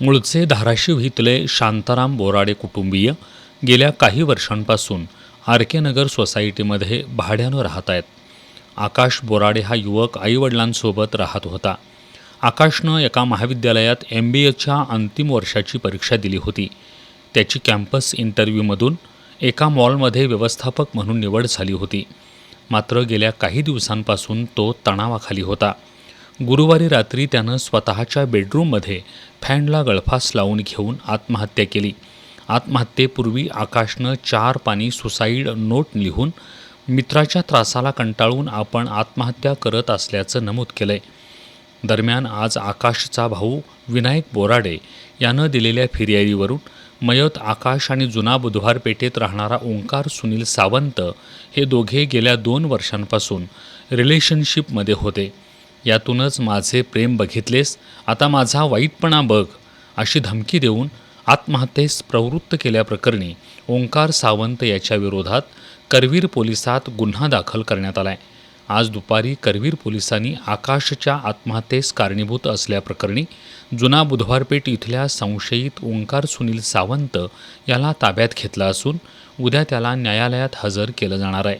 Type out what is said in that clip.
मूळचे धाराशिव इथले शांताराम बोराडे कुटुंबीय गेल्या काही वर्षांपासून आर के नगर सोसायटीमध्ये भाड्यानं राहत आहेत. आकाश बोराडे हा युवक आईवडिलांसोबत राहत होता. आकाशनं एका महाविद्यालयात MBAच्या अंतिम वर्षाची परीक्षा दिली होती. त्याची कॅम्पस इंटरव्ह्यूमधून एका मॉलमध्ये व्यवस्थापक म्हणून निवड झाली होती. मात्र गेल्या काही दिवसांपासून तो तणावाखाली होता. गुरुवारी रात्री त्यानं स्वतःच्या बेडरूममध्ये फॅनला गळफास लावून घेऊन आत्महत्या केली. आत्महत्येपूर्वी आकाशनं 4 पानी सुसाईड नोट लिहून मित्राच्या त्रासाला कंटाळून आपण आत्महत्या करत असल्याचं नमूद केलंय. दरम्यान आज आकाशचा भाऊ विनायक बोराडे यानं दिलेल्या फिर्यादीवरून मयत आकाश आणि जुना बुधवार पेठेत राहणारा ओंकार सुनील सावंत हे दोघे गेल्या 2 वर्षांपासून रिलेशनशिपमध्ये होते. यातूनच माझे प्रेम बघितलेस, आता माझा वाईटपणा बघ अशी धमकी देऊन आत्महत्येस प्रवृत्त केल्याप्रकरणी ओंकार सावंत याच्या विरोधात करवीर पोलिसात गुन्हा दाखल करण्यात आला आहे. आज दुपारी करवीर पोलिसांनी आकाशच्या आत्महत्येस कारणीभूत असल्याप्रकरणी जुना बुधवारपेठ इथल्या संशयित ओंकार सुनील सावंत याला ताब्यात घेतला असून उद्या त्याला न्यायालयात हजर केलं जाणार आहे.